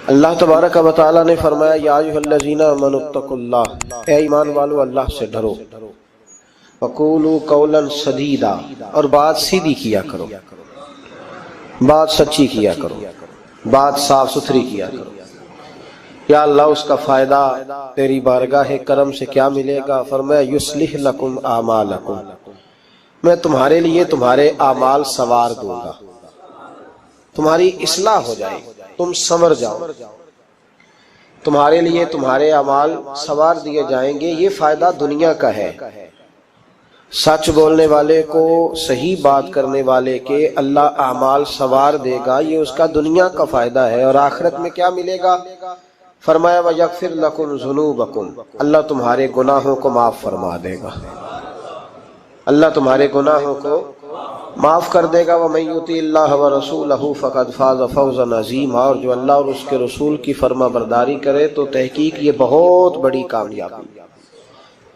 اللہ تبارک و تعالی نے فرمایا یا ایھا الذین آمنوا اتقوا اللہ، اے ایمان والو اللہ سے ڈرو، وقولوا قولا سدیدا، اور بات سیدھی کیا کرو، بات سچی کیا کرو، بات صاف ستھری کیا کرو۔ یا اللہ اس کا فائدہ تیری بارگاہ کرم سے کیا ملے گا؟ فرمایا یصلح لکم اعمالکم، میں تمہارے لیے تمہارے اعمال سنوار دوں گا، تمہاری اصلاح ہو جائے، تم سنور جاؤ، تمہارے لیے تمہارے اعمال سنوار دیے جائیں گے۔ یہ فائدہ دنیا کا ہے، سچ بولنے والے کو، صحیح بات کرنے والے کے اللہ اعمال سنوار دے گا، یہ اس کا دنیا کا فائدہ ہے۔ اور آخرت میں کیا ملے گا؟ فرمایا وَيَغْفِرْ لَكُمْ ذُنُوبَكُمْ، اللہ تمہارے گناہوں کو معاف فرما دے گا، اللہ تمہارے گناہوں کو معاف کر دے گا۔ وَمَن يُطِعِ اللَّهَ وَرَسُولَهُ فَقَدْ فَازَ فَوْزًا عَظِيمًا، اور جو اللہ اور اس کے رسول کی فرما برداری کرے تو تحقیق یہ بہت بڑی کامیابی۔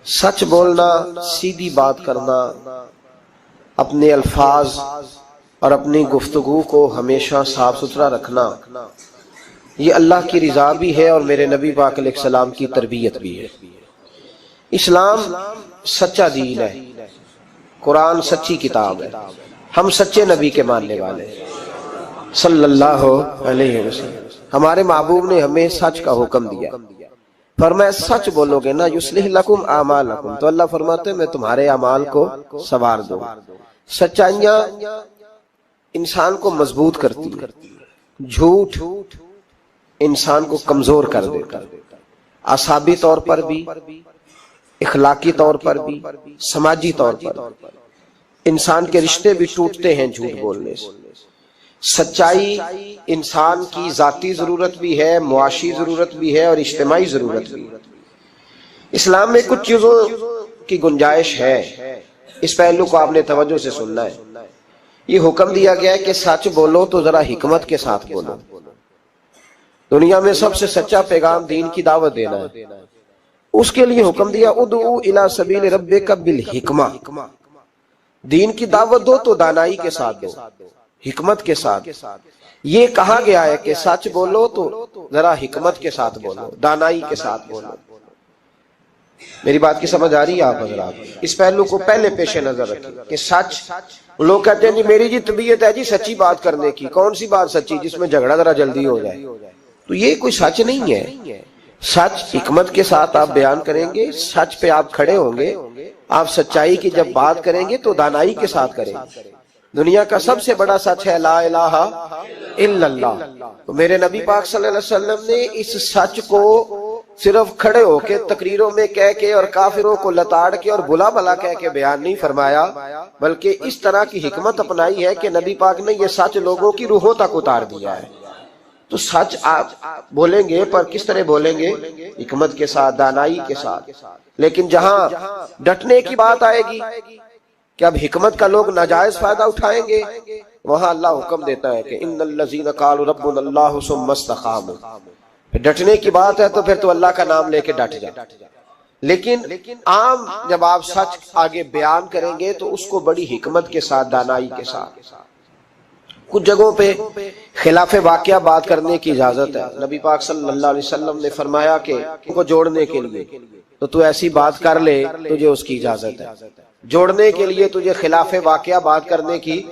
سچ بولنا، سیدھی بات کرنا، اپنے الفاظ اور اپنی گفتگو کو ہمیشہ صاف ستھرا رکھنا، یہ اللہ کی رضا بھی ہے اور میرے نبی پاک علیہ السلام کی تربیت بھی ہے۔ اسلام سچا دین ہے، قرآن سچی کتاب ہے، ہم سچے نبی کے ماننے والے ہیں صلی اللہ علیہ وسلم۔ ہمارے محبوب نے ہمیں سچ کا حکم دیا، فرمایا سچ بولو گے نا یصلح لکم اعمالکم، تو اللہ فرماتے ہیں میں تمہارے اعمال کو سنوار دوں۔ سچائیاں انسان کو مضبوط کرتی ہیں، جھوٹ انسان کو کمزور کر دیتا ہے، اعصابی طور پر بھی، اخلاقی طور پر بھی، سماجی طور پر بھی۔ انسان کے رشتے بھی ٹوٹتے ہیں جھوٹ بولنے سے۔ سچائی انسان کی ذاتی ضرورت بھی ہے، معاشی ضرورت بھی ہے اور اجتماعی ضرورت بھی ہے۔ اسلام میں کچھ چیزوں کی گنجائش ہے، اس پہلو کو آپ نے توجہ سے سننا ہے۔ یہ حکم دیا گیا ہے کہ سچ بولو تو ذرا حکمت کے ساتھ بولو۔ دنیا میں سب سے سچا پیغام دین کی دعوت دینا ہے، اس کے لیے حکم دیا ادعو الی سبیل ربک بالحکمہ، دین کی دعوت دو تو دانائی کے ساتھ دو، حکمت کے ساتھ۔ یہ کہا گیا ہے کہ سچ بولو تو ذرا حکمت کے ساتھ بولو، دانائی کے ساتھ بولو۔ میری بات کی سمجھ آ رہی ہے آپ حضرات؟ اس پہلو کو پہلے پیش نظر رکھیں کہ سچ، لوگ کہتے ہیں جی میری جی طبیعت ہے جی سچی بات کرنے کی، کون سی بات سچی جس میں جھگڑا ذرا جلدی ہو جائے؟ تو یہ کوئی سچ نہیں ہے۔ سچ حکمت کے ساتھ آپ بیان کریں گے، سچ پہ آپ کھڑے ہوں گے، آپ سچائی کی جب بات کریں گے تو دانائی کے ساتھ کریں گے۔ دنیا کا سب سے بڑا سچ ہے لا الہ الا اللہ، تو میرے نبی پاک صلی اللہ علیہ وسلم نے اس سچ کو صرف کھڑے ہو کے تقریروں میں کہہ کے اور کافروں کو لتاڑ کے اور بلا بلا کہہ کے بیان نہیں فرمایا، بلکہ اس طرح کی حکمت اپنائی ہے کہ نبی پاک نے یہ سچ لوگوں کی روحوں تک اتار دیا ہے۔ تو سچ آپ بولیں گے پر کس طرح بولیں گے؟ حکمت کے ساتھ، دانائی کے ساتھ۔ لیکن جہاں ڈٹنے کی بات آئے گی کہ اب حکمت کا لوگ ناجائز فائدہ اٹھائیں گے، وہاں اللہ حکم دیتا ہے کہ ان الذین قالوا ربنا اللہ ثم استقاموا، پھر ڈٹنے کی بات ہے تو پھر تو اللہ کا نام لے کے ڈٹ جائے۔ لیکن عام جب آپ سچ آگے بیان کریں گے تو اس کو بڑی حکمت کے ساتھ، دانائی کے ساتھ۔ کچھ جگہوں پہ خلاف واقعہ بات کرنے کی اجازت ہے۔ نبی پاک صلی اللہ علیہ وسلم نے فرمایا کہ ان کو جوڑنے کے لیے تو ایسی بات کر لے، تجھے اس کی اجازت ہے۔ جوڑنے کے لیے تجھے خلاف واقعہ بات کرنے کی،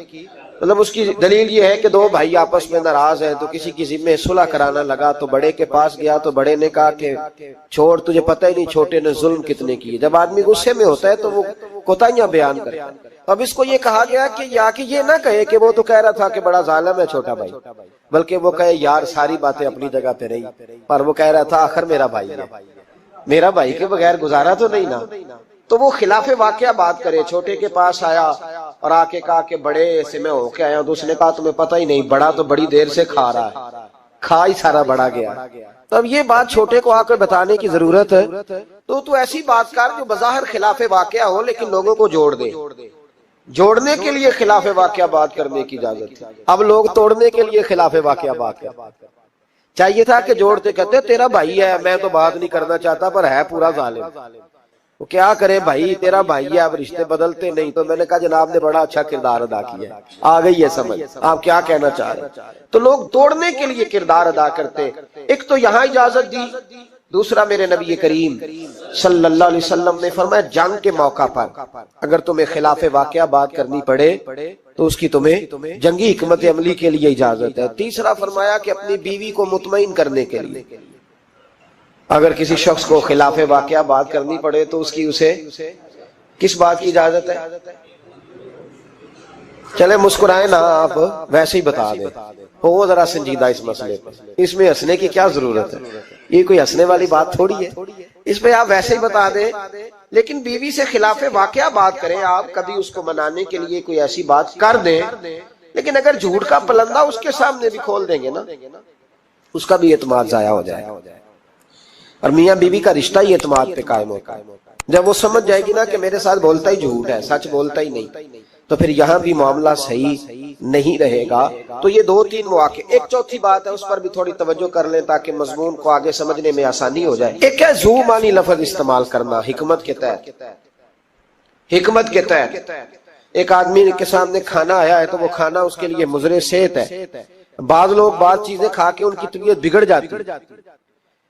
مطلب اس کی دلیل یہ ہے کہ دو بھائی آپس میں ناراض ہیں تو کسی کی ذمہ صلح کرانا لگا تو بڑے کے پاس گیا تو بڑے نے کہا کہ چھوڑ، تجھے پتہ ہی نہیں چھوٹے نے ظلم کتنے کیے۔ جب آدمی غصے میں ہوتا ہے تو وہ کوتاہیاں بیان کرتا ہے۔ اب اس کو یہ کہا گیا کہ یا کہ یہ نہ کہے کہ وہ تو کہہ رہا تھا کہ بڑا ظالم ہے چھوٹا بھائی، بلکہ وہ کہے یار ساری باتیں اپنی جگہ پہ رہی، پر وہ کہہ رہا تھا آخر میرا بھائی ہے، میرا بھائی کے بغیر گزارا تو نہیں نا۔ تو وہ خلاف واقعہ بات کرے، چھوٹے کے پاس آیا اور آ کے کہا کہ بڑے سے میں ہو کے آیا ہوں، تو اس نے کہا تمہیں پتہ ہی نہیں، بڑا تو بڑی دیر سے کھا رہا ہے، کھا ہی سارا بڑا گیا۔ تو اب یہ بات چھوٹے کو آ کر بتانے کی ضرورت ہے، تو ایسی بات کر جو بظاہر خلاف واقعہ ہو لیکن لوگوں کو جوڑ دے۔ جوڑنے کے لیے خلاف واقعہ بات کرنے کی اجازت ہے، اب لوگ توڑنے کے لیے خلاف واقعہ بات کرتے۔ چاہیے تھا کہ جوڑتے، کہتے تیرا بھائی ہے، میں تو بات نہیں کرنا چاہتا پر ہے پورا ظالم۔ وہ کیا کرے بھائی، تیرا بھائی ہے، اب رشتے بدلتے نہیں. تو میں نے کہا جناب نے بڑا اچھا کردار ادا کیا ہے، آ گئی ہے سمجھ آپ کیا کہنا چاہ رہے ہیں. تو لوگ توڑنے کے لیے کردار ادا کرتے. ایک تو یہاں اجازت دی، دوسرا میرے نبی کریم صلی اللہ علیہ وسلم نے فرمایا جنگ کے موقع پر اگر تمہیں خلاف واقعہ بات کرنی پڑے تو اس کی تمہیں جنگی حکمت عملی کے لیے اجازت ہے. تیسرا فرمایا کہ اپنی بیوی کو مطمئن کرنے کے لیے اگر کسی شخص کو خلاف واقعہ بات کرنی پڑے تو اس کی اسے کس بات کی اجازت ہے؟ چلے مسکرائیں نا آپ، ویسے ہی بتا دیں. ہو ذرا سنجیدہ اس مسئلے پر، اس میں ہنسنے کی کیا ضرورت ہے، یہ کوئی ہنسنے والی بات تھوڑی ہے. اس پہ آپ ویسے ہی بتا دیں. لیکن بیوی سے خلاف واقعہ بات کریں آپ، کبھی اس کو منانے کے لیے کوئی ایسی بات کر دیں، لیکن اگر جھوٹ کا پلندہ اس کے سامنے بھی کھول دیں گے نا، اس کا بھی اعتماد ضائع ہو جائے. اور میاں بیوی کا رشتہ ہی اعتماد پہ قائم ہوتا ہے. جب وہ سمجھ جائے گی نا کہ میرے ساتھ بولتا ہی جھوٹ ہے، سچ بولتا ہی نہیں، تو پھر یہاں بھی معاملہ صحیح نہیں رہے گا. تو یہ دو تین مواقع. ایک چوتھی بات ہے، اس پر بھی تھوڑی توجہ کر لیں تاکہ مضمون کو آگے سمجھنے میں آسانی ہو جائے. ایک ہے ذو معنی لفظ استعمال کرنا حکمت کے تحت. حکمت کے تحت ایک آدمی کے سامنے کھانا آیا ہے تو وہ کھانا اس کے لیے مضر صحت ہے. بعض لوگ بعض چیزیں کھا کے ان کی طبیعت بگڑ جاتی ہے.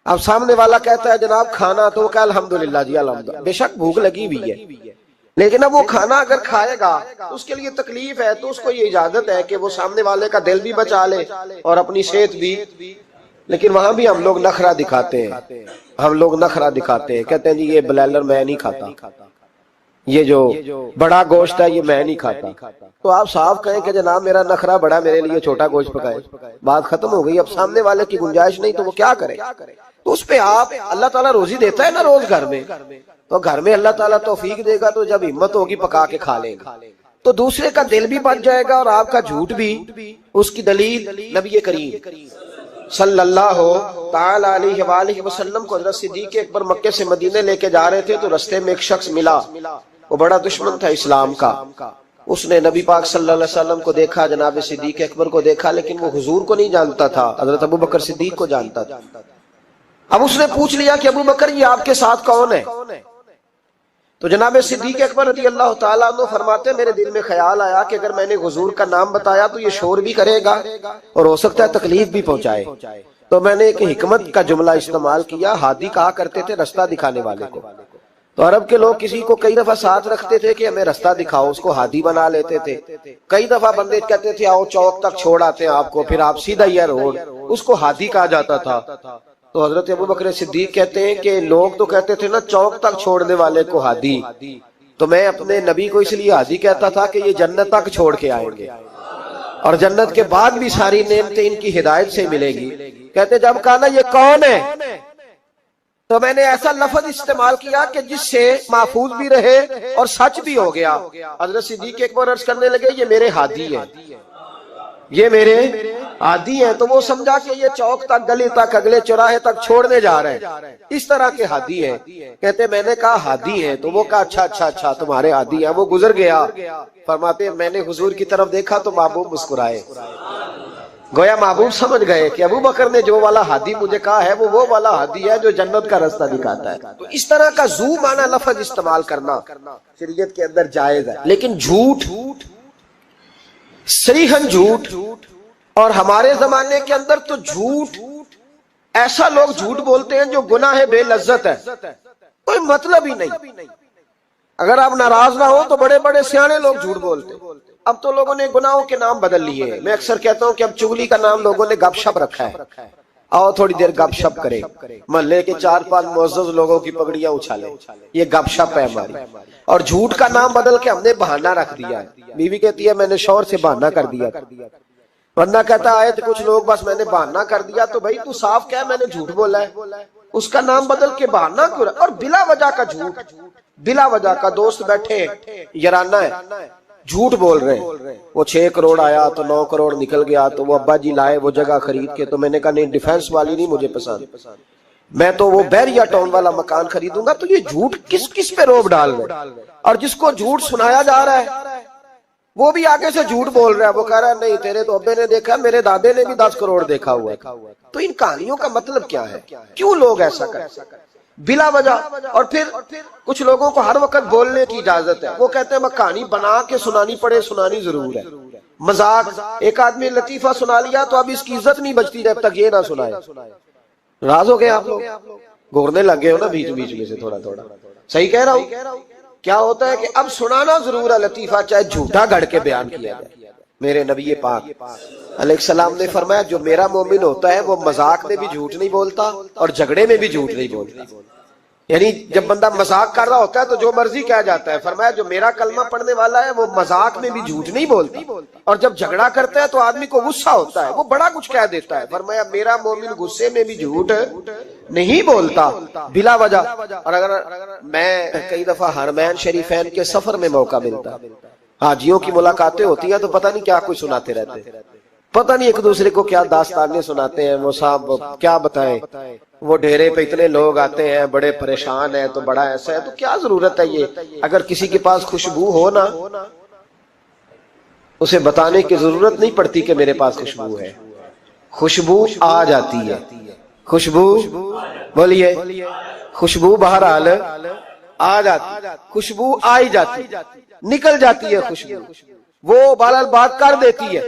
اب سامنے والا کہتا ہے جناب کھانا، تو وہ کہا الحمدللہ جی الحمدللہ. بے شک بھوک لگی ہوئی ہے، لیکن اب وہ کھانا اگر کھائے گا اس کے لیے تکلیف ہے، تو اس کو یہ اجازت ہے کہ وہ سامنے والے کا دل بھی بچا لے اور اپنی صحت بھی. لیکن وہاں بھی ہم لوگ نخرہ دکھاتے ہیں، کہتے ہیں جی یہ بلائلر میں نہیں کھاتا، یہ جو بڑا گوشت ہے یہ میں نہیں کھاتا. تو آپ صاف کہیں کہ جناب میرا نخرہ بڑا، میرے لیے چھوٹا گوشت پکائے. بات ختم ہو گئی. اب سامنے والے کی گنجائش نہیں تو وہ کیا کرے؟ تو اس پہ آپ، اللہ تعالیٰ روزی دیتا ہے نا روز گھر میں، تو گھر میں اللہ تعالیٰ توفیق دے گا تو جب ہمت ہوگی پکا کے کھا لیں گے. تو دوسرے کا دل بھی بچ جائے گا اور آپ کا جھوٹ بھی. اس کی دلیل نبی کریم صلی اللہ تعالی علیہ وآلہ وسلم کو حضرت صدیق اکبر مکے سے مدینے لے کے جا رہے تھے تو رستے میں ایک شخص ملا، وہ بڑا دشمن تھا اسلام کا. اس نے نبی پاک صلی اللہ علیہ وسلم کو دیکھا، جناب صدیق اکبر کو دیکھا، لیکن وہ حضور کو نہیں جانتا تھا، حضرت ابو بکر صدیق کو جانتا تھا. اب اس نے پوچھ لیا کہ ابو بکر یہ آپ کے ساتھ کون ہے؟ تو جناب صدیق اکبر رضی اللہ تعالیٰ عنہ فرماتے میرے دل میں خیال آیا کہ اگر میں نے حضور کا نام بتایا تو یہ شور بھی کرے گا اور ہو سکتا ہے تکلیف بھی پہنچائے. تو میں نے ایک حکمت کا جملہ استعمال کیا. ہادی کہا کرتے تھے رستہ دکھانے والے کو. تو عرب کے لوگ کسی کو کئی دفعہ ساتھ رکھتے تھے کہ ہمیں رستہ دکھاؤ، اس کو ہادی بنا لیتے تھے. کئی دفعہ بندے کہتے تھے آؤ چوک تک چھوڑ آتے ہیں آپ کو، پھر آپ سیدھا یہ روڈ، اس کو ہادی کہا جاتا تھا. تو حضرت ابو بکر صدیق کہتے ہیں کہ لوگ تو کہتے تھے نا چوک تک چھوڑنے والے کو ہادی، تو میں اپنے نبی کو اس لیے ہادی کہتا تھا کہ یہ جنت تک چھوڑ کے آئیں گے اور جنت کے بعد بھی ساری نعمتیں ان کی ہدایت سے ملے گی. کہتے جب کہا نا یہ کون ہے تو میں نے ایسا لفظ استعمال کیا کہ جس سے محفوظ بھی رہے اور سچ بھی ہو گیا. حضرت صدیق اکبر عرض کرنے لگے یہ میرے ہادی ہیں، یہ میرے عادی ہیں. تو وہ سمجھا کہ یہ چوک تک، گلی تک، اگلے چوراہے تک چھوڑنے جا رہے ہیں، اس طرح کے ہادی ہیں. کہتے میں نے کہا ہادی ہیں، تو وہ کہا اچھا تمہارے ہادی ہیں. وہ گزر گیا. فرماتے میں نے حضور کی طرف دیکھا تو محبوب مسکرائے. گویا محبوب سمجھ گئے کہ ابو بکر نے جو والا ہادی مجھے کہا ہے وہ والا ہادی ہے جو جنت کا راستہ دکھاتا ہے. تو اس طرح کا ذو معنی لفظ استعمال کرنا شریعت کے اندر جائز ہے. لیکن جھوٹ، صریحاً جھوٹ، اور ہمارے زمانے کے اندر تو جھوٹ، ایسا لوگ جھوٹ بولتے ہیں جو گناہ بے لذت ہے، کوئی مطلب ہی نہیں. اگر آپ ناراض نہ ہو تو بڑے بڑے سیانے لوگ جھوٹ بولتے. اب تو لوگوں نے گناہوں کے نام بدل لیے. میں اکثر کہتا ہوں کہ اب چغلی کا نام لوگوں نے گپ شپ رکھا ہے. آؤ تھوڑی دیر گپ شپ کرے، محلے کے 4-5 معزز لوگوں کی پگڑیاں اچھالے، یہ گپ شپ ہے ہماری. اور جھوٹ کا نام بدل کے ہم نے بہانہ رکھ دیا ہے. بیوی کہتی ہے میں نے شوہر سے بہانہ کر دیا، ورنہ کہتا آئے تو کچھ لوگ بس میں نے بہانہ کر دیا. تو بھائی تو صاف کہہ میں نے جھوٹ بولا ہے، اس کا نام بدل کے بہانہ کیوں؟ اور بلا وجہ کا جھوٹ، بلا وجہ کا. دوست بیٹھے یارانہ ہے، جھوٹ بول رہے ہیں. وہ 6 کروڑ آیا تو 9 کروڑ نکل گیا، تو وہ ابا جی لائے وہ جگہ خرید کے. تو میں نے کہا نہیں ڈیفینس والی نہیں مجھے پسند، میں تو وہ بیریا ٹاؤن والا مکان خریدوں گا. تو یہ جھوٹ کس پہ روب ڈال رہے؟ اور جس کو جھوٹ سنایا جا رہا ہے وہ بھی آگے سے جھوٹ بول رہا ہے. وہ کہہ رہا ہے نہیں تیرے تو ابے نے دیکھا، میرے دادے نے بھی 10 کروڑ دیکھا ہوا ہے. تو ان کہانیوں کا مطلب کیا ہے؟ کیوں لوگ ایسا کرتے ہیں؟ بلا وجہ. اور پھر کچھ لوگوں کو ہر وقت بولنے کی اجازت ہے. وہ کہتے ہیں میں کہانی بنا کے سنانی پڑے سنانی ضرور ہے. مذاق, ایک آدمی لطیفہ سنا لیا تو اب اس کی عزت نہیں بچتی جب تک یہ نہ سنائے. راز ہو گئے آپ لوگ, گھورنے لگ گئے ہو نا بیچ بیچ میں سے تھوڑا تھوڑا. صحیح کہہ رہا ہوں. کیا ہوتا ہے کہ اب سنانا ضرور ہے لطیفہ, چاہے جھوٹا گھڑ کے بیان کیا جائے. میرے نبی پاک علیہ السلام نے فرمایا جو میرا مومن ہوتا ہے وہ مذاق میں بھی جھوٹ نہیں بولتا اور جھگڑے میں بھی جھوٹ نہیں بولتا. یعنی جب بندہ مذاق کر رہا ہوتا ہے تو جو مرضی کہہ جاتا ہے. فرمایا جو میرا کلمہ پڑھنے والا ہے وہ مذاق میں بھی جھوٹ نہیں بولتا, اور جب جھگڑا کرتا ہے تو آدمی کو غصہ ہوتا ہے وہ بڑا کچھ کہہ دیتا ہے. فرمایا میرا مومن غصے میں بھی جھوٹ نہیں بولتا بلا وجہ. اور اگر میں کئی دفعہ حرمین شریفین کے سفر میں موقع ملتا, حاجیوں کی ملاقاتیں ہوتی ہیں تو پتہ نہیں کیا کوئی سناتے رہتے, پتہ نہیں ایک دوسرے کو کیا داستانیں سناتے ہیں. وہ صاحب کیا بتائیں, وہ ڈھیرے پہ اتنے لوگ آتے ہیں بڑے پریشان ہیں تو بڑا ایسا ہے. تو کیا ضرورت ہے یہ, اگر کسی کے پاس خوشبو ہو نا اسے بتانے کی ضرورت نہیں پڑتی کہ میرے پاس خوشبو ہے. خوشبو آ جاتی ہے, خوشبو بولیے, خوشبو بہرحال آ جاتی, خوشبو آئی جاتی, نکل جاتی ہے خوشبو, وہ بہرحال بات کر دیتی ہے.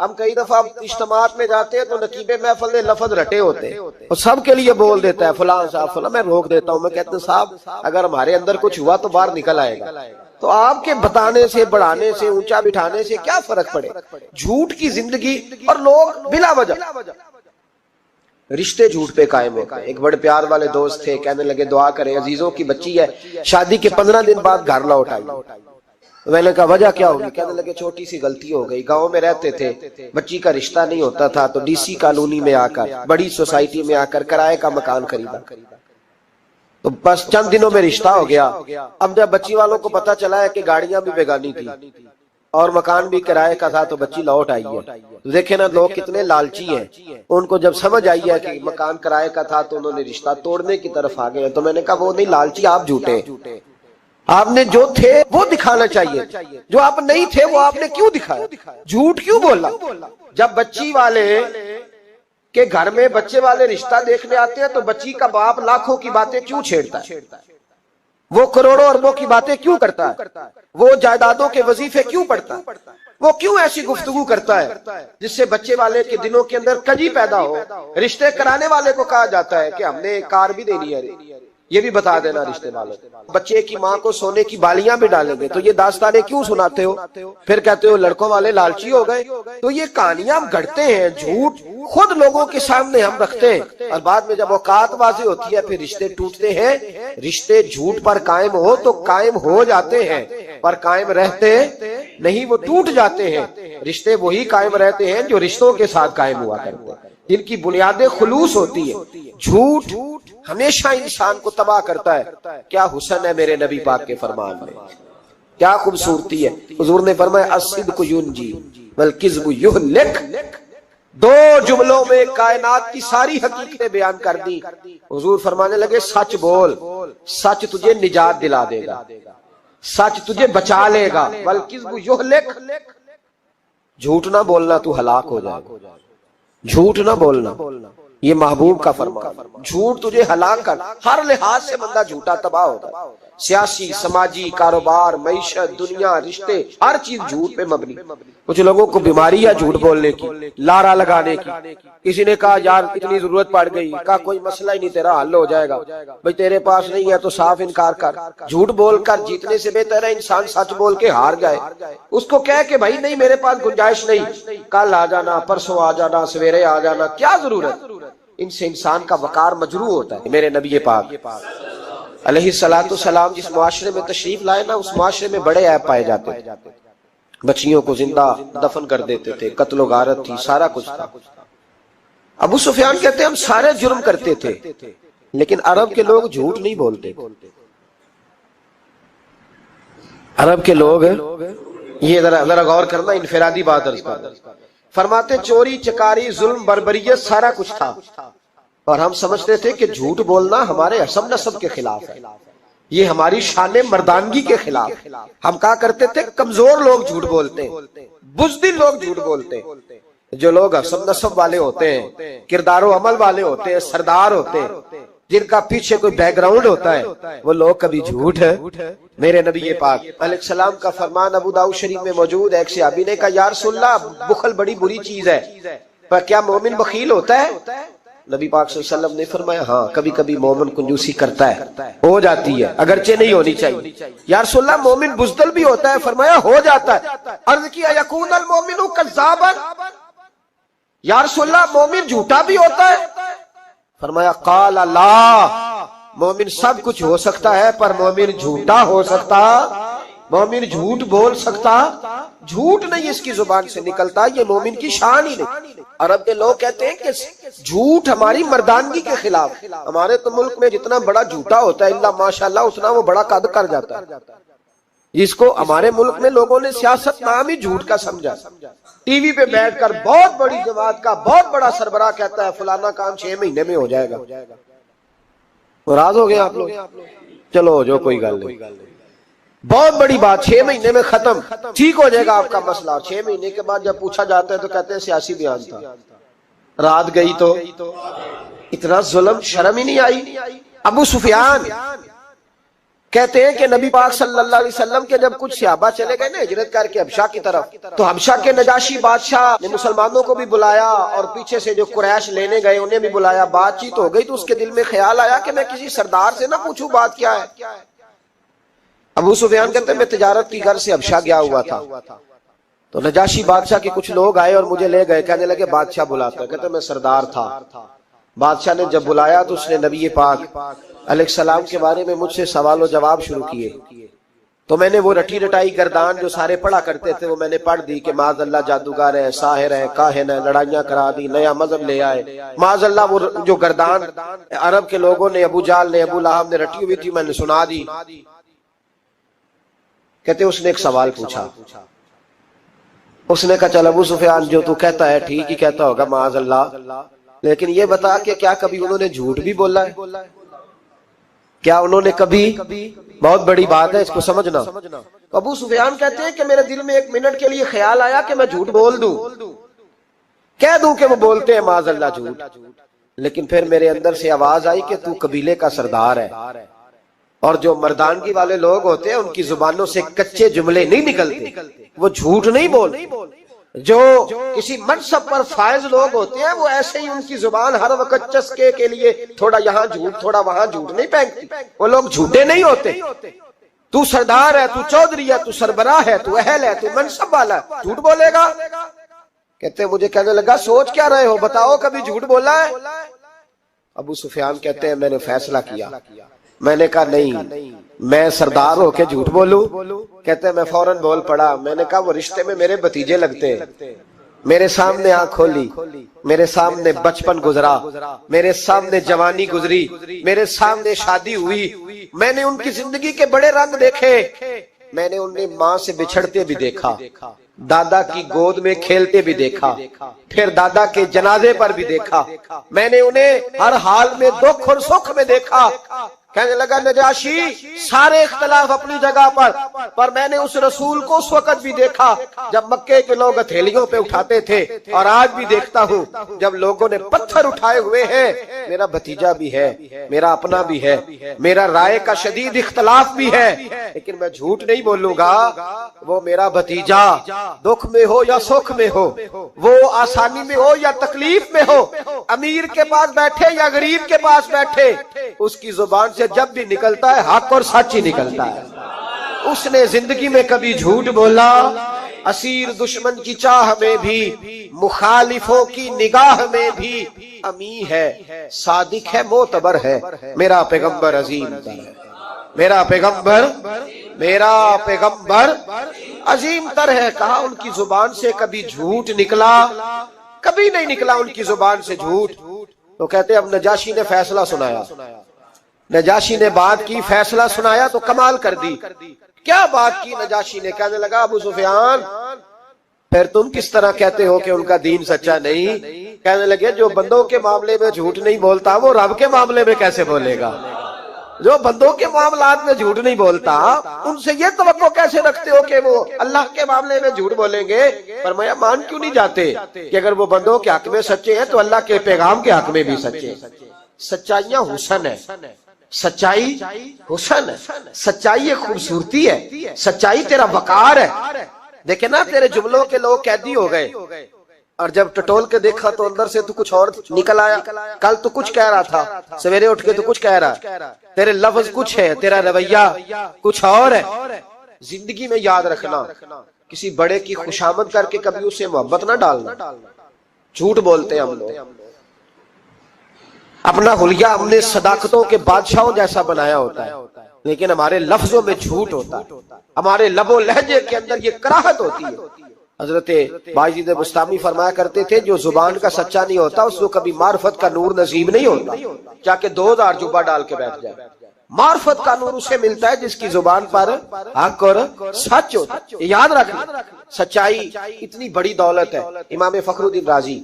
ہم کئی دفعہ اجتماعات میں جاتے ہیں تو نقیب محفل نے لفظ رٹے ہوتے ہیں اور سب کے لیے بول دیتا ہے فلاں صاحب فلاں. میں روک دیتا ہوں, میں کہتا ہوں صاحب اگر ہمارے اندر کچھ ہوا تو باہر نکل آئے گا. تو آپ کے بتانے سے, بڑھانے سے, اونچا بٹھانے سے کیا فرق پڑے. جھوٹ کی زندگی, اور لوگ بلا وجہ رشتے جھوٹ پہ قائم ہوتے ہیں. ایک بڑے پیار والے دوست تھے, کہنے لگے دعا کریں, عزیزوں کی بچی ہے, شادی کے 15 دن بعد گھر لوٹ آئی. میں نے کہا وجہ کیا ہوگی, کہنے لگے چھوٹی سی غلطی ہو گئی, گاؤں میں رہتے تھے, بچی کا رشتہ نہیں ہوتا تھا تو ڈی سی کالونی میں آ کر, بڑی سوسائٹی میں آ کر کرائے کا مکان خریدا, تو بس چند دنوں میں رشتہ ہو گیا. اب جب بچی والوں کو پتا چلا ہے کہ گاڑیاں بھی بیگانی تھی اور مکان بھی کرائے کا تھا تو بچی لوٹ آئی ہے. دیکھیں نا لوگ کتنے لالچی ہیں. ان کو جب سمجھ آئی ہے کہ مکان کرائے کا تھا تو انہوں نے رشتہ توڑنے کی طرف آ گئے. تو میں نے کہا وہ نہیں لالچی, آپ جھوٹے, آپ نے جو تھے وہ دکھانا چاہیے, جو آپ نہیں تھے وہ آپ نے کیوں دکھایا, جھوٹ کیوں بولا. جب بچی والے کے گھر میں بچے والے رشتہ دیکھنے آتے ہیں تو بچی کا باپ لاکھوں کی باتیں کیوں چھیڑتا ہے, وہ کروڑوں اربوں کی باتیں کیوں کرتا ہے, وہ جائیدادوں کے وظیفے کیوں پڑھتا ہے, وہ کیوں ایسی گفتگو کرتا ہے جس سے بچے والے کے دلوں کے اندر کجی پیدا ہو. رشتے کرانے والے کو کہا جاتا ہے کہ ہم نے کار بھی دینی ہے, یہ بھی بتا دینا رشتے والوں. بچے کی ماں کو سونے کی بالیاں بھی ڈالیں گے تو یہ داستانیں کیوں سناتے ہو, پھر کہتے ہو لڑکوں والے لالچی ہو گئے. تو یہ کہانیاں ہم گھڑتے ہیں, جھوٹ خود لوگوں کے سامنے ہم رکھتے ہیں, اور بعد میں جب اوقات واضح ہوتی ہے پھر رشتے ٹوٹتے ہیں. رشتے جھوٹ پر قائم ہو تو قائم ہو جاتے ہیں, پر قائم رہتے نہیں, وہ ٹوٹ جاتے ہیں. رشتے وہی قائم رہتے ہیں جو رشتوں کے ساتھ قائم ہوا کرتے ہیں, جن کی بنیادیں خلوص ہوتی ہے. جھوٹ ہمیشہ انسان کو تباہ کرتا ہے. کیا حسن ہے میرے نبی پاک کے فرمان میں, کیا خوبصورتی ہے. حضور نے فرمایا الصدق ینجی والکذب یہلک. 2 جملوں میں کائنات کی ساری حقیقتیں بیان کر دی. حضور فرمانے لگے سچ بول, سچ تجھے نجات دلا دے گا, سچ تجھے بچا لے گا. والکذب یہلک, جھوٹ نہ بولنا تو ہلاک ہو جائے گا, جھوٹ نہ بولنا, یہ محبوب کا فرمان. جھوٹ تجھے ہلاک کر, ہر لحاظ سے بندہ جھوٹا تباہ ہوتا ہے. سیاسی, سماجی, کاروبار, معیشت, دنیا, رشتے, ہر چیز جھوٹ پہ مبنی. کچھ لوگوں کو بیماری ہے جھوٹ بولنے کی, لارا لگانے کی. کسی نے کہا یار اتنی ضرورت پڑ گئی, کہا کوئی مسئلہ ہی نہیں, تیرا حل ہو جائے گا. بھئی تیرے پاس نہیں ہے تو صاف انکار کر. جھوٹ بول کر جیتنے سے بہتر ہے انسان سچ بول کے ہار جائے. اس کو کہے کہ بھائی نہیں میرے پاس گنجائش نہیں, کل آ جانا, پرسوں آ جانا, سویرے آ جانا, کیا ضرورت. ان سے انسان کا وقار مجروح ہوتا ہے. میرے نبی پاک علیہ الصلوۃ والسلام جس معاشرے میں تشریف لائے نا, اس معاشرے میں بڑے عیب پائے جاتے تھے. بچیوں کو زندہ دفن کر دیتے تھے, قتل و غارت تھی, سارا کچھ تھا. ابو سفیان کہتے ہیں ہم سارے جرم کرتے تھے لیکن عرب کے لوگ جھوٹ نہیں بولتے. عرب کے لوگ, یہ ذرا غور کرنا, انفرادی بات عرض کرنا. فرماتے چوری چکاری ظلم بربریت سارا کچھ تھا, اور ہم سمجھتے تھے کہ جھوٹ بولنا ہمارے حسب نسب کے خلاف ہے, یہ ہماری شان مردانگی کے خلاف. ہم کہا کرتے تھے کمزور لوگ جھوٹ بولتے ہیں, بزدل لوگ جھوٹ بولتے ہیں. جو لوگ حسب نسب والے ہوتے ہیں, کردار و عمل والے ہوتے ہیں, سردار ہوتے ہیں, جن کا پیچھے کوئی بیک گراؤنڈ ہوتا ہے وہ لوگ کبھی جھوٹ ہے. میرے نبی پاک علیہ السلام کا فرمان ابو داؤد شریف میں موجود ہے. ایک صحابی نے کہا یا رسول اللہ بخل بڑی بری چیز ہے، پر کیا مومن بخیل ہوتا ہے؟ نبی پاک صلی اللہ علیہ وسلم نے فرمایا ہاں کبھی کبھی مومن کنجوسی کرتا ہے، ہو جاتی ہے، اگرچہ نہیں ہونی چاہیے. یا رسول اللہ مومن بزدل بھی ہوتا ہے؟ فرمایا ہو جاتا ہے. عرض کیا یکون المومن کذابا، یا رسول اللہ مومن جھوٹا بھی ہوتا ہے؟ فرمایا قال لا، مومن سب کچھ ہو سکتا ہے پر مومن جھوٹا ہو سکتا، مومن جھوٹ بول سکتا، جھوٹ نہیں اس کی زبان سے نکلتا، یہ مومن کی شان ہی نہیں. عرب کے لوگ کہتے ہیں کہ جھوٹ ہماری مردانگی کے خلاف. ہمارے تو ملک میں جتنا بڑا جھوٹا ہوتا ہے اللہ ماشاءاللہ اتنا وہ بڑا قد کر جاتا ہے. جس کو ہمارے ملک میں لوگوں نے سیاست نام ہی جھوٹ کا سمجھا. ٹی وی پہ بیٹھ کر بہت بڑی جماعت کا بہت بڑا سربراہ کہتا ہے فلانا کام 6 مہینے میں ہو جائے گا. راض ہو گئے آپ لوگ؟ چلو جو کوئی گل نہیں، بہت بڑی بات 6 مہینے میں ختم، ٹھیک ہو جائے گا آپ کا مسئلہ. 6 مہینے کے بعد جب پوچھا جاتا ہے تو کہتے ہیں سیاسی بیان تھا. رات گئی تو اتنا ظلم، شرم ہی نہیں آئی. ابو سفیان کہتے ہیں کہ نبی پاک صلی اللہ علیہ وسلم کے جب کچھ صحابہ چلے گئے نا ہجرت کر کے حبشہ کی طرف، تو حبشہ کے نجاشی بادشاہ نے مسلمانوں کو بھی بلایا اور پیچھے سے جو قریش لینے گئے انہیں بھی بلایا. بات چیت ہو گئی تو اس کے دل میں خیال آیا کہ میں کسی سردار سے نہ پوچھوں بات کیا ہے. ابو سفیان کہتے ہیں میں تجارت کی غرض سے حبشہ گیا ہوا تھا تو نجاشی بادشاہ کے کچھ لوگ آئے اور مجھے لے گئے. کہنے لگے بادشاہ بلاتا ہے. کہتے میں سردار تھا. بادشاہ نے جب بلایا تو اس نے نبی پاک علیہ السلام کے بارے میں مجھ سے سوال و جواب شروع کیے. تو میں نے وہ رٹی رٹائی گردان جو سارے پڑھا کرتے تھے وہ میں نے پڑھ دی کہ معاذ اللہ جادوگر ہے، ساحر ہے، کاہن ہے، لڑائیاں کرا دی، نیا مذہب لے آئے. معاذ اللہ وہ جو گردان عرب کے لوگوں نے، ابو جال نے، ابو لہب نے رٹی ہوئی تھی میں نے سنا دی. کہتے اس نے ایک سوال پوچھا. اس نے کہا چل ابو سفیان جو تو کہتا ہے ٹھیک ہی کہتا ہوگا معاذ اللہ، لیکن یہ بتا کہ کیا کبھی انہوں نے جھوٹ بھی بولا ہے؟ کیا انہوں نے کبھی، بہت بڑی بات ہے اس کو سمجھنا. ابو سفیان کہتے ہیں کہ میرے دل میں 1 منٹ کے لیے خیال آیا کہ میں جھوٹ بول دوں، کہہ دوں کہ وہ بولتے ہیں معاذ اللہ جھوٹ. لیکن پھر میرے اندر سے آواز آئی کہ تو قبیلے کا سردار ہے اور جو مردانگی والے لوگ ہوتے ہیں ان کی زبانوں سے کچے جملے نہیں نکلتے، وہ جھوٹ نہیں بولتے. جو کسی منصب پر فائز لوگ ہوتے ہیں وہ ایسے ہی ان کی زبان ہر وقت چسکے کے لیے تھوڑا یہاں جھوٹ تھوڑا وہاں جھوٹ نہیں پھینکتی. وہ لوگ جھوٹے نہیں ہوتے. تو سردار ہے، تو چودھری ہے، تو سربراہ ہے، تو اہل ہے، تو منصب والا ہے، جھوٹ بولے گا؟ کہتے ہیں مجھے کہنے لگا سوچ کیا رہے ہو، بتاؤ کبھی جھوٹ بولا ہے؟ ابو سفیان کہتے ہیں میں نے فیصلہ کیا. میں نے کہا نہیں میں سردار ہو کے جھوٹ بولوں؟ کہتے ہیں میں فوراً بول پڑا. میں نے کہا وہ رشتے میں میرے بھتیجے لگتے ہیں. میرے سامنے آنکھ کھولی، میرے سامنے بچپن گزرا، میرے سامنے جوانی گزری، میرے سامنے شادی ہوئی. میں نے ان کی زندگی کے بڑے رنگ دیکھے. میں نے انہیں ماں سے بچھڑتے بھی دیکھا، دادا کی گود میں کھیلتے بھی دیکھا، پھر دادا کے جنازے پر بھی دیکھا. میں نے انہیں ہر حال میں دکھ اور سکھ میں دیکھا. کہنے لگا نجاشی سارے اختلاف اپنی جگہ پر میں نے اس رسول کو اس وقت بھی دیکھا جب مکے کے لوگ ہتھیلیوں پہ اٹھاتے تھے، اور آج بھی دیکھتا ہوں جب لوگوں نے پتھر اٹھائے ہوئے ہیں. میرا بھتیجا بھی ہے، میرا اپنا بھی ہے، میرا رائے کا شدید اختلاف بھی ہے، لیکن میں جھوٹ نہیں بولوں گا. وہ میرا بھتیجا دکھ میں ہو یا سکھ میں ہو، وہ آسانی میں ہو یا تکلیف میں ہو، امیر کے پاس بیٹھے یا غریب کے پاس بیٹھے، اس کی زبان سے جب بھی نکلتا ہے حق اور سچ ہی نکلتا ہے. اس نے زندگی میں کبھی جھوٹ بولا؟ اسیر دشمن کی چاہ میں بھی، مخالفوں کی نگاہ میں بھی امی ہے، صادق ہے، معتبر ہے. میرا پیغمبر عظیم تر ہے، میرا پیغمبر عظیم تر ہے. کہا ان کی زبان سے کبھی جھوٹ نکلا؟ کبھی نہیں نکلا ان کی زبان سے جھوٹ. تو کہتے اب نجاشی نے فیصلہ سنایا. نجاشی نے بات کی، فیصلہ سنایا تو کمال کر دی. کیا بات کی نجاشی نے؟ کہنے لگا ابو سفیان پھر تم کس طرح کہتے ہو کہ ان کا دین سچا نہیں؟ کہنے لگے جو بندوں کے معاملے میں جھوٹ نہیں بولتا وہ رب کے معاملے میں کیسے بولے گا؟ جو بندوں کے معاملات میں جھوٹ نہیں بولتا ان سے یہ توقع کیسے رکھتے ہو کہ وہ اللہ کے معاملے میں جھوٹ بولیں گے؟ فرمایا مان کیوں نہیں جاتے کہ اگر وہ بندوں کے حق میں سچے ہیں تو اللہ کے پیغام کے حق میں بھی سچے ہیں. سچائیاں حسن ہے، سچائی حسن ہے، سچائی ایک خوبصورتی ہے، سچائی تیرا وقار ہے۔ دیکھیں نا تیرے جملوں کے لوگ قیدی ہو گئے، اور جب ٹٹول کے دیکھا تو اندر سے تو کچھ اور نکل آیا۔ کل تو کچھ کہہ رہا تھا، سویرے اٹھ کے تو کچھ کہہ رہا ہے، تیرے لفظ کچھ ہے، تیرا رویہ کچھ اور ہے۔ زندگی میں یاد رکھنا، کسی بڑے کی خوشامد کر کے کبھی اسے محبت نہ ڈالنا۔ جھوٹ بولتے ہیں ہم لوگ، اپنا حلیہ ہم نے صداقتوں کے بادشاہوں جیسا بنایا ہوتا ہے، لیکن ہمارے لفظوں میں جھوٹ ہوتا ہے، ہمارے لب و لہجے کے اندر یہ کراہت ہوتی ہے۔ حضرت باجید بستامی فرمایا کرتے تھے جو زبان کا سچا نہیں ہوتا اس کو کبھی معرفت کا نور نصیب نہیں ہوتا، چاہے کہ 2000 جبہ ڈال کے بیٹھ جائے۔ معرفت کا نور اسے ملتا ہے جس کی زبان پر حق اور سچ ہوتا ہے۔ یاد رکھنا، سچائی اتنی بڑی دولت ہے۔ امام فخر الدین رازی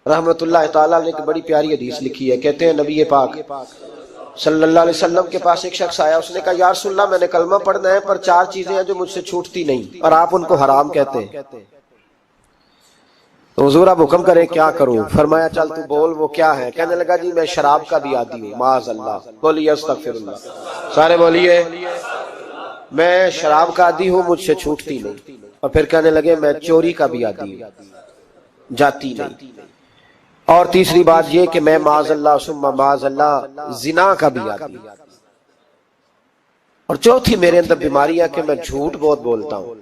رحمت اللہ تعالیٰ نے ایک بڑی پیاری حدیث لکھی ہے، کہتے ہیں نبی پاک صلی اللہ علیہ وسلم کے پاس ایک شخص آیا، اس نے کہا یا رسول اللہ میں نے کلمہ پڑھنا ہے پر 4 چیزیں ہیں جو مجھ سے چھوٹتی نہیں اور آپ ان کو حرام کہتے ہیں، تو حضور آپ حکم کریں کیا کروں؟ فرمایا چل تو بول وہ کیا ہے؟ کہنے لگا جی میں شراب کا بھی عادی ہوں، معاذ اللہ، بولیے استغفر اللہ، سارے بولیے میں شراب کا عادی ہوں، مجھ سے چھوٹتی نہیں۔ اور پھر کہنے لگے میں چوری کا بھی عادی ہوں، جاتی نہیں۔ اور تیسری بات یہ کہ میں معاذ اللہ ثم معاذ اللہ زنا کا بھی عادی ہوں۔ اور چوتھی میرے اندر بیماری ہے کہ میں جھوٹ بہت بولتا ہوں،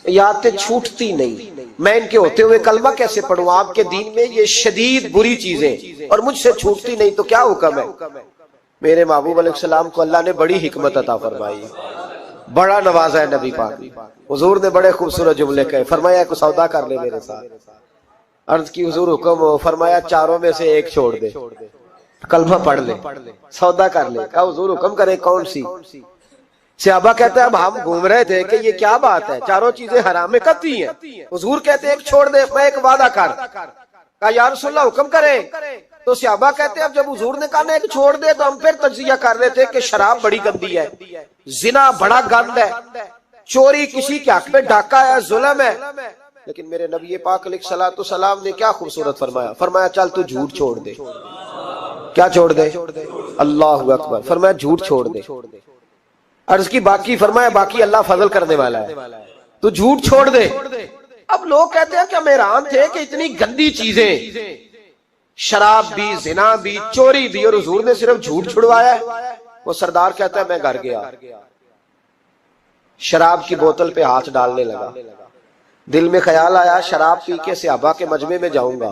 یادیں چھوٹتی نہیں، میں ان کے ہوتے ہوئے کلمہ کیسے پڑھوں؟ آپ کے دین میں یہ شدید بری چیزیں اور مجھ سے چھوٹتی نہیں، تو کیا حکم ہے؟ میرے محبوب علیہ السلام کو اللہ نے بڑی حکمت عطا فرمائی، بڑا نوازا ہے نبی پاک۔ حضور نے بڑے خوبصورت جملے کہے، فرمایا ایک سودا کر لے میرے ساتھ۔ عرض کی حضور حکم ہو، فرمایا 4 میں سے ایک چھوڑ دے، کلمہ پڑھ لے، سودا کر لے۔ کہا حضور حکم کرے کون سی؟ صحابہ کہتے ہیں اب ہم گھوم رہے تھے کہ یہ کیا بات ہے، 4 چیزیں حرام قطعی ہیں، حضور کہتے ہیں ایک چھوڑ دے، میں ایک وعدہ کر۔ کہا یا رسول اللہ حکم کرے، تو صحابہ کہتے ہیں اب جب حضور نے کہا نا ایک چھوڑ دے تو ہم پھر تجزیہ کر رہے تھے کہ شراب بڑی گندی ہے، زنا بڑا گند ہے، چوری کسی کے حق میں ڈاکہ ہے، ظلم ہے، لیکن میرے نبی پاک علیہ الصلوۃ والسلام نے کیا خوبصورت فرمایا، فرمایا چل تو جھوٹ چھوڑ دے۔ کیا چھوڑ دے؟ اللہ اکبر، فرمایا جھوٹ چھوڑ دے۔ عرض کی باقی؟ فرمایا باقی اللہ فضل کرنے والا ہے، تو جھوٹ چھوڑ دے۔ اب لوگ کہتے ہیں کہ ہم حیران تھے کہ اتنی گندی چیزیں، شراب بھی، زنا بھی، چوری بھی، اور حضور نے صرف جھوٹ چھڑوایا ہے۔ وہ سردار کہتا ہے میں گھر گیا، شراب کی بوتل پہ ہاتھ ڈالنے لگا، دل میں خیال آیا شراب پی کے صحابہ کے مجمع میں جاؤں گا،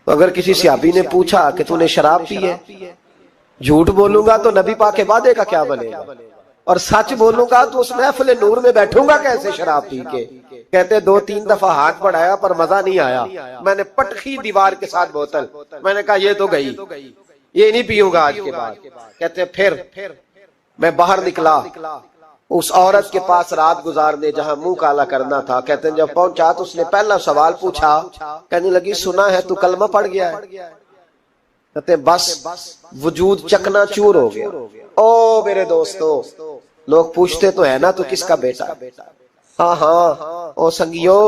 تو اگر کسی صحابی نے پوچھا کہ تو نے شراب پی ہے، جھوٹ بولوں گا تو نبی پاک کے وعدے کا کیا بنے گا، اور سچ بولوں گا تو اس محفل نور میں بیٹھوں گا کیسے شراب پی کے؟ کہتے 2-3 دفعہ ہاتھ بڑھایا پر مزہ نہیں آیا، میں نے پٹخی دیوار کے ساتھ بوتل، میں نے کہا یہ تو گئی، یہ نہیں پیوں گا آج کے بعد۔ کہتے پھر میں باہر نکلا اس عورت کے پاس رات گزارنے جہاں منہ کالا کرنا تھا۔ کہتے ہیں جب پہنچا تو اس نے پہلا سوال پوچھا، کہنے لگی سنا ہے تو کلمہ پڑھ گیا ہے؟ کہتے ہیں بس وجود چکنا چور ہو گیا۔ او میرے دوستو، لوگ پوچھتے تو ہے نا تو کس کا بیٹا؟ ہاں ہاں او سنگیو،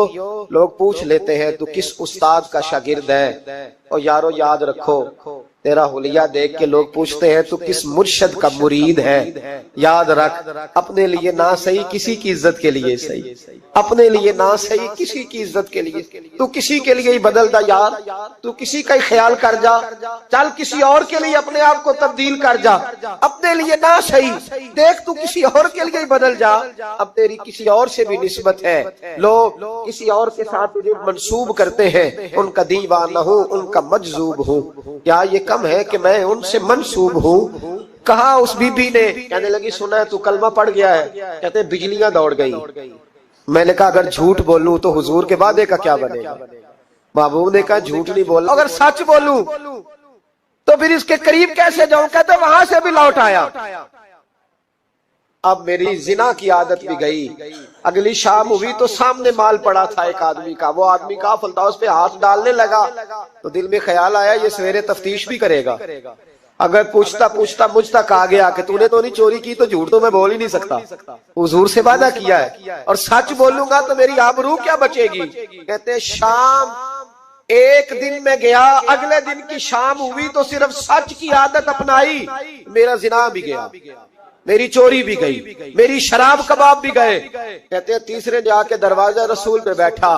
لوگ پوچھ لیتے ہیں تو کس استاد کا شاگرد ہے؟ او یارو یاد رکھو، تیرا حلیہ دیکھ کے لوگ پوچھتے ہیں تو کس مرشد کا مرید ہے۔ یاد رکھ، اپنے لیے نہ صحیح کسی کی عزت کے لیے صحیح، اپنے لیے نہ صحیح کسی کی عزت کے لیے، تو کسی کے لیے ہی بدل دا یار، تو کسی کا ہی خیال کر جا، چل کسی اور کے لیے اپنے آپ کو تبدیل کر جا، اپنے لیے نہ صحیح دیکھ تو کسی اور کے لیے ہی بدل جا، اب تیری کسی اور سے بھی نسبت ہے، لوگ کسی اور کے ساتھ تجھے منسوب کرتے ہیں، ان کا دیوانہ ہوں، ان کا مجذوب ہوں، کیا یہ کم ہے کہ میں ان سے منسوب ہوں؟ کہا اس بی بی نے، کہنے لگی سنا ہے تو کلمہ پڑھ گیا ہے؟ کہتے ہیں بجلیاں دوڑ گئی۔ میں نے کہا اگر جھوٹ بولوں تو حضور کے وعدے کا کیا بنے گا؟ محبوب نے کہا جھوٹ نہیں بولنا، اگر سچ بولوں تو پھر اس کے قریب کیسے جاؤں؟ کہتے وہاں سے بھی لوٹ آیا۔ اب میری زنا کی عادت بھی گئی، اگلی شام ہوئی تو سامنے مال پڑا تھا ایک آدمی کا، وہ آدمی کا فلدوس پہ ہاتھ ڈالنے لگا تو دل میں خیال آیا یہ سویرے تفتیش بھی کرے گا، اگر پوچھتا پوچھتا مجھ تک آ گیا کہ تو نے تو نہیں چوری کی تو جھوٹ تو میں بول ہی نہیں سکتا، حضور سے وعدہ کیا ہے اور سچ بولوں گا تو میری آبرو کیا بچے گی۔ کہتے شام ایک دن میں گیا، اگلے دن کی شام ہوئی تو صرف سچ کی عادت اپنائی، میرا زنا بھی گیا، میری چوری بھی گئی، میری شراب کباب بھی گئے۔ کہتے ہیں تیسرے جا کے دروازہ رسول پہ بیٹھا،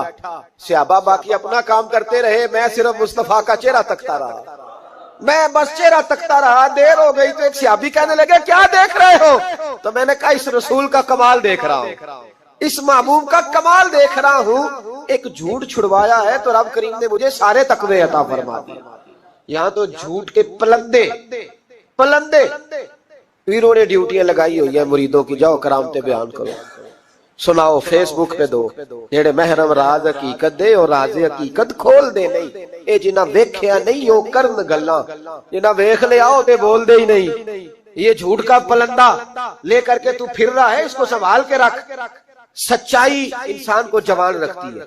صحابہ باقی اپنا کام کرتے رہے، میں صرف مصطفیٰ کا چہرہ تکتا رہا، میں بس چہرہ تکتا رہا۔ دیر ہو گئی تو ایک صحابی کہنے لگے کیا دیکھ رہے ہو؟ تو میں نے کہا اس رسول کا کمال دیکھ رہا ہوں، اس محبوب کا کمال دیکھ رہا ہوں۔ ایک جھوٹ چھڑوایا ہے تو رب کریم نے مجھے سارے تقوی عطا فرما دیے۔ یہاں تو جھوٹ کے پلندے پیروں نے ڈیوٹیاں لگائی ہوئی ہیں مریدوں کی، جاؤ کرامتے بیان کرو، سناؤ، فیس بک پہ دو، جیڑے محرم راز حقیقت دے اور راز حقیقت کھول دے نہیں، اے جنہ ویکھیا نہیں او کرن گلاں، جنہ ویکھ لیا او تے بول دے ہی نہیں۔ یہ جھوٹ کا پلندہ لے کر کے تو پھر رہا ہے، اس کو سنبھال کے رکھ۔ سچائی انسان کو جوان رکھتی ہے،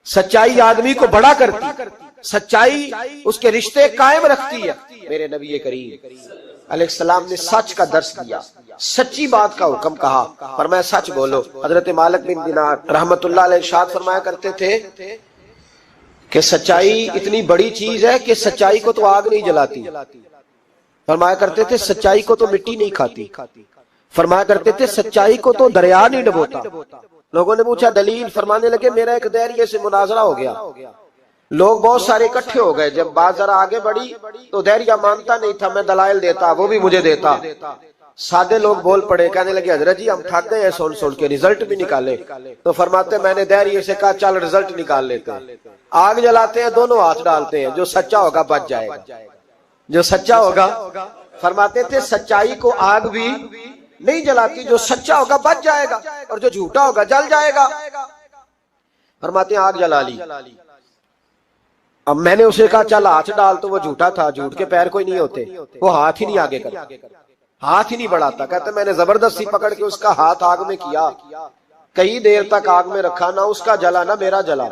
سچائی آدمی کو بڑا کرتی ہے، سچائی اس کے رشتے قائم رکھتی ہے۔ میرے نبی کریم علیہ السلام نے سچ کا درس دیا، سچی بات کا حکم کہا، فرمایا سچ بولو۔ حضرت مالک بن دینار رحمت اللہ علیہ ارشاد فرمایا کرتے تھے کہ سچائی اتنی بڑی چیز ہے کہ سچائی کو تو آگ نہیں جلاتی، فرمایا کرتے تھے سچائی کو تو مٹی نہیں کھاتی، فرمایا کرتے تھے سچائی کو تو دریا نہیں ڈبوتا۔ لوگوں نے پوچھا دلیل، فرمانے لگے میرا ایک دہریے سے مناظرہ ہو گیا، لوگ بہت سارے اکٹھے ہو گئے، جب بات ذرا آگے بڑھی تو دہریہ مانتا نہیں تھا، میں دلائل دیتا، وہ بھی مجھے دیتا۔ سادے لوگ بول پڑے، کہنے لگے حضرت جی ہم تھک گئے ہیں سن کے، رزلٹ بھی نکالے۔ تو فرماتے میں نے دہریے سے کہا چل رزلٹ نکال لیتے ہیں، آگ جلاتے ہیں، دونوں ہاتھ ڈالتے ہیں، جو سچا ہوگا بچ جائے گا، جو سچا ہوگا۔ فرماتے تھے سچائی کو آگ بھی نہیں جلاتی، جو سچا ہوگا بچ جائے گا اور جو جھوٹا ہوگا جل جائے گا۔ فرماتے ہیں آگ جلا لی، اب میں نے اسے کہا چل ہاتھ ڈال، تو وہ جھوٹا تھا، جھوٹ کے پیر کوئی نہیں ہوتے، وہ ہاتھ ہی نہیں آگے کرتا، ہاتھ ہی نہیں بڑھاتا۔ کہتے میں نے زبردستی پکڑ کے اس کا ہاتھ آگ میں کیا، کئی دیر تک آگ میں رکھا، نہ اس کا جلا نہ میرا جلا۔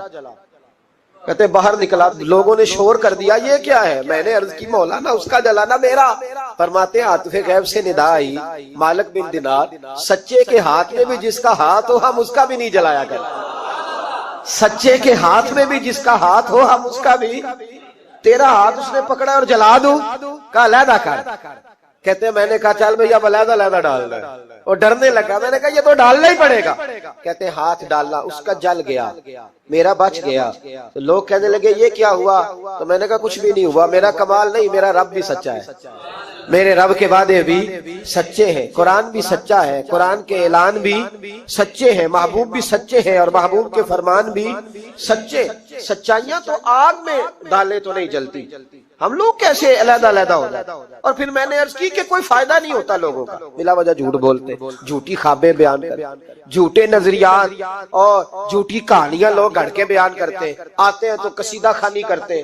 کہتے باہر نکلا، لوگوں نے شور کر دیا یہ کیا ہے؟ میں نے عرض کی مولانا اس کا جلا نہ میرا۔ فرماتے ہیں عاطف غیب سے ندا آئی، مالک بن دینار سچے کے ہاتھ میں بھی جس کا ہاتھ ہو ہم اس کا بھی نہیں جلایا کرتے، سچے کے ہاتھ میں بھی جس کا ہاتھ ہو ہم اس کا بھی، تیرا ہاتھ اس نے پکڑا اور جلا دوں، کہا علیحدہ کر۔ کہتے ہیں میں نے کہا چل بھئی اب علیحدہ علیحدہ ڈال دیں، اور ڈرنے لگا، میں نے کہا یہ تو ڈالنا ہی پڑے گا۔ کہتے ہیں ہاتھ ڈالا، اس کا جل گیا، میرا بچ گیا۔ تو لوگ کہنے لگے یہ کیا ہوا؟ تو میں نے کہا کچھ بھی نہیں ہوا، میرا کمال نہیں، میرا رب بھی سچا ہے، میرے رب کے وعدے بھی سچے ہیں، قرآن بھی سچا ہے، قرآن کے اعلان بھی سچے ہیں، محبوب بھی سچے ہیں اور محبوب کے فرمان بھی سچے۔ سچائیاں تو آگ میں ڈالے تو نہیں جلتی، ہم لوگ کیسے علیحدہ علیحدہ ہو جاتے؟ اور پھر میں نے عرض کی کہ کوئی فائدہ نہیں ہوتا لوگوں کا، بلا وجہ جھوٹ بولتے، جھوٹی خوابیں بیان کرتے، جھوٹے نظریات اور جھوٹی کہانیاں لوگ گھڑ کے بیان کرتے، آتے ہیں تو قصیدہ خوانی کرتے،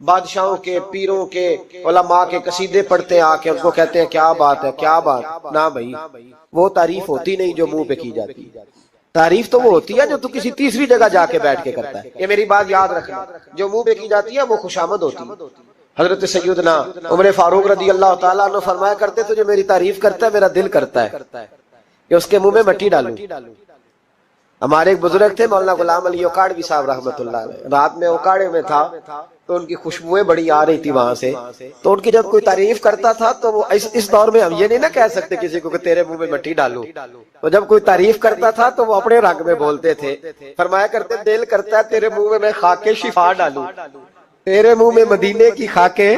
بادشاہوں کے، پیروں کے، علماء کے قصیدے پڑھتے ہیں، آ کے ان کو کہتے ہیں کیا بات ہے، کیا بات نہ بھائی، وہ تعریف ہوتی نہیں جو منہ پہ کی جاتی، تعریف تو وہ ہوتی ہے جو تو کسی تیسری جگہ جا کے بیٹھ کے کرتا ہے۔ یہ میری بات یاد رکھنا، جو منہ پہ کی جاتی ہے وہ خوشامد ہوتی ہے۔ حضرت سیدنا عمر فاروق رضی اللہ تعالیٰ عنہ فرمایا کرتے تھے جو میری تعریف کرتا ہے میرا دل کرتا ہے کہ اس کے منہ میں مٹی ڈالوں۔ ہمارے ایک بزرگ تھے مولانا غلام علی اوکاڑوی صاحب رحمۃ اللہ علیہ، رات میں اوکاڑے میں تھا تو ان کی خوشبوئیں بڑی آ رہی تھی وہاں سے، تو ان کی جب کوئی تعریف کرتا تھا تو وہ اس دور میں ہم یہ نہیں نہ کہہ سکتے کسی کو کہ تیرے منہ میں مٹی ڈالوں، تو جب کوئی تعریف کرتا تھا تو وہ اپنے رنگ میں بولتے تھے، فرمایا کرتے دل کرتا ہے تیرے منہ میں خاک شفا ڈالوں، تیرے منہ میں مدینے کی خاکیں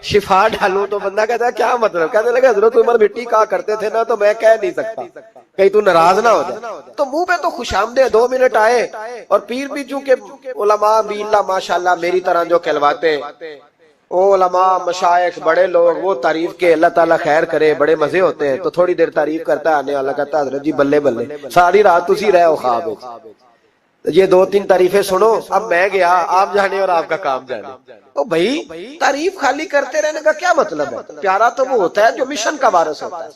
شفا ڈالوں۔ تو بندہ کہتا ہے کیا مطلب؟ کہنے لگا حضرت عمر مٹی کہا کرتے تھے نا، تو میں کہہ نہیں سکتا کہیں تو ناراض نہ ہو جائے، تو منہ پہ تو خوش آمدید 2 منٹ آئے۔ اور پیر بھی چونکہ علماء بھی اللہ ماشاءاللہ میری طرح جو کہلواتے، وہ علماء مشائخ بڑے لوگ وہ تعریف کے اللہ تعالیٰ خیر کرے بڑے مزے ہوتے ہیں، تو تھوڑی دیر تعریف کرتا ہے، آنے والا کہتا ہے حضرت جی بلے بلے ساری رات اسی رہے ہو خواب، یہ 2-3 تعریفیں سنو، اب میں گیا، آپ جانے اور آپ کا کام جانے۔ او بھائی تعریف خالی کرتے رہنے کا کیا مطلب ہے؟ پیارا تو وہ ہوتا ہے جو مشن کا وارث ہوتا ہے،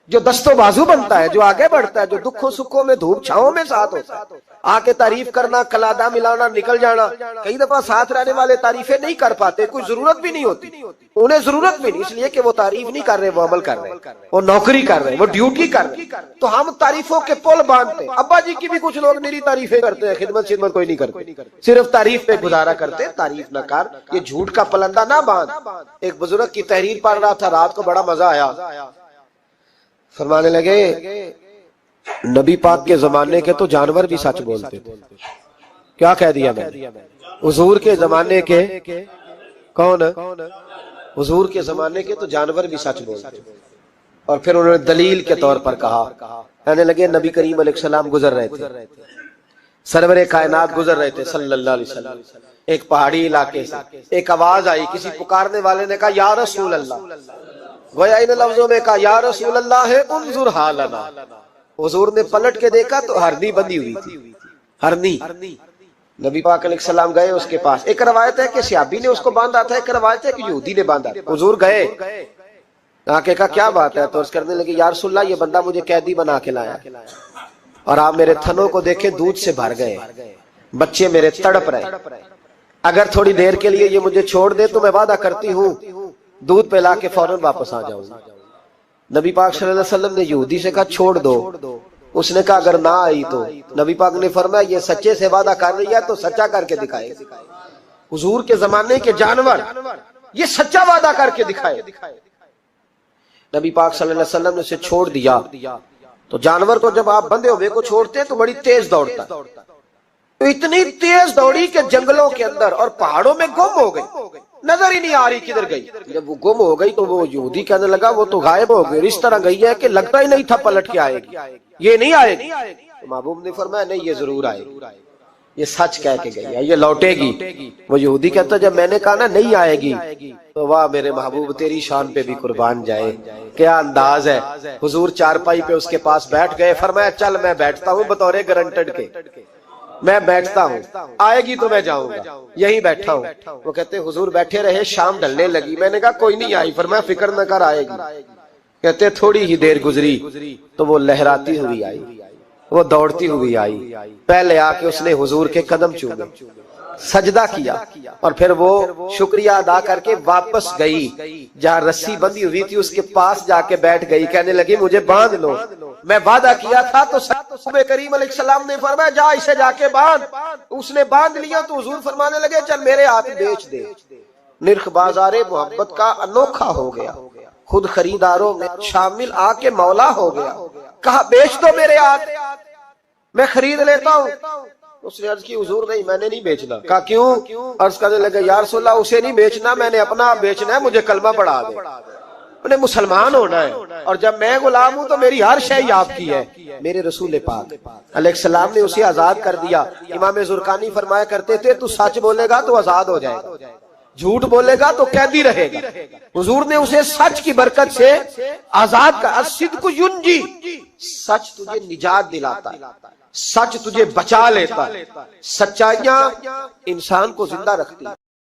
جو دست و بازو بنتا ہے, جو آگے بڑھتا ہے, جو دکھوں سکھوں میں دھوپ چھاؤں میں ساتھ ہوتا ہے, آ کے تعریف کرنا, کلادہ ملانا, نکل جانا. کئی دفعہ ساتھ رہنے والے تعریفیں نہیں کر پاتے, کوئی ضرورت بھی نہیں ہوتی, انہیں ضرورت بھی نہیں, اس لیے کہ وہ تعریف نہیں کر رہے, وہ عمل کر رہے, وہ نوکری کر رہے, وہ ڈیوٹی کر رہے. تو ہم تعریفوں کے پل باندھتے ہیں. ابا جی کی بھی کچھ لوگ میری تعریفیں کرتے ہیں, خدمت کوئی نہیں کرتے, صرف تعریف پہ گزارا کرتے. تعریف نہ کر, یہ جھوٹ کا پلندہ نہ باندھ. ایک بزرگ کی تحریر پڑھ رہا تھا, رات کو بڑا مزہ آیا. فرمانے لگے نبی پاک کے زمانے کے تو جانور بھی سچ بولتے تھے. کیا کہہ دیا میں نے؟ حضور کے زمانے کے کون؟ حضور کے زمانے کے تو جانور بھی سچ بولتے تھے. اور پھر انہوں نے دلیل کے طور پر کہا, کہنے لگے نبی کریم علیہ السلام گزر رہے تھے, سرور کائنات گزر رہے تھے صلی اللہ علیہ وسلم, ایک پہاڑی علاقے سے. ایک آواز آئی, کسی پکارنے والے نے کہا یا رسول اللہ, گویا ان لفظوں میں کہا یا رسول اللہ ہے انظر حالنا. حضور نے پلٹ کے دیکھا تو ہرنی بندھی ہوئی تھی, ہرنی. نبی پاک علیہ السلام گئے اس کے پاس. ایک روایت ہے کہ صحابی نے اس کو باندھا تھا, ایک روایت ہے کہ یہودی نے باندھا. حضور گئے, آ کے کہا کیا بات ہے؟ تو عرض کرنے لگے یا رسول اللہ یہ بندہ مجھے قیدی بنا کے لایا, اور آپ میرے تھنوں کو دیکھیں دودھ سے بھر گئے, بچے میرے تڑپ رہے, اگر تھوڑی دیر کے لیے یہ مجھے چھوڑ دے تو میں وعدہ کرتی ہوں دودھ پلا کے فوراً واپس آ جاؤں گا. نبی پاک صلی اللہ علیہ وسلم نے یہودی سے کہا چھوڑ دو. اس نے کہا اگر نہ آئی تو؟ نبی پاک نے فرمایا یہ سچے سے وعدہ کر رہی ہے تو سچا کر کے دکھائے. حضور کے زمانے کے جانور یہ سچا وعدہ کر کے دکھائے. نبی پاک صلی اللہ علیہ وسلم نے اسے چھوڑ دیا. تو جانور کو جب آپ بندھے ہوئے کو چھوڑتے ہیں تو بڑی تیز دوڑتا ہے. تو اتنی تیز دوڑی کہ جنگلوں کے اندر اور پہاڑوں میں گم ہو گئی, نظر ہی نہیں آ رہی کدھر گئی. جب وہ گم ہو گئی تو وہ یہودی کہنے لگا وہ تو غائب ہو گئی, اس طرح گئی ہے کہ لگتا ہی نہیں تھا پلٹ کے آئے گی, یہ نہیں آئے گی. تو محبوب نے فرمایا نہیں یہ ضرور آئے گی, یہ سچ کہہ کے گئی ہے, یہ لوٹے گی. وہ یہودی کہتا جب میں نے کہا نا نہیں آئے گی, تو واہ میرے محبوب تیری شان پہ بھی قربان جائے, کیا انداز ہے. حضور چارپائی پہ اس کے پاس بیٹھ گئے, فرمایا چل میں بیٹھتا ہوں بطور گارنٹر کے, میں بیٹھتا ہوں, آئے گی تو میں جاؤں گا, یہیں بیٹھا ہوں. وہ کہتے حضور بیٹھے رہے, شام ڈھلنے لگی, میں نے کہا کوئی نہیں آئی. فرمایا فکر نہ کر آئے گی. کہتے تھوڑی ہی دیر گزری تو وہ لہراتی ہوئی آئی, وہ دوڑتی ہوئی آئی. پہلے آ کے اس نے حضور کے قدم چومے, سجدہ کیا, اور پھر وہ شکریہ ادا کر کے واپس گئی. جہاں رسی بندھی ہوئی تھی اس کے پاس جا کے بیٹھ گئی, کہنے لگی مجھے باندھ لو, میں وعدہ کیا تھا. تو نبی کریم علیہ السلام نے فرمایا جا اسے جا کے باندھ. اس نے باندھ لیا تو حضور فرمانے لگے چل میرے ہاتھ بیچ دے. نرخ بازار محبت کا انوکھا ہو گیا, خود خریداروں میں شامل آ کے مولا ہو گیا. کہا بیچ دو میرے ہاتھ, میں خرید لیتا ہوں. اس نے عرض کی حضور نہیں میں نے نہیں بیچنا. کہا کیوں؟ عرض کرنے لگے یا رسول اللہ اسے نہیں بیچنا, میں نے اپنا بیچنا ہے, مجھے کلمہ پڑھا دے, انہیں مسلمان ہونا ہے, اور جب میں غلام ہوں تو میری ہر شے آپ کی ہے. میرے رسول پاک علیہ السلام نے اسے آزاد کر دیا. امام زرقانی فرمایا کرتے تھے تو سچ بولے گا تو آزاد ہو جائے گا, جھوٹ بولے گا تو قیدی رہے گا. حضور نے اسے سچ کی برکت سے آزاد کر. الصدق ینجی, سچ تجھے نجات دلاتا ہے, سچ تجھے بچا لیتا ہے, سچائیاں انسان کو زندہ رکھتی ہیں.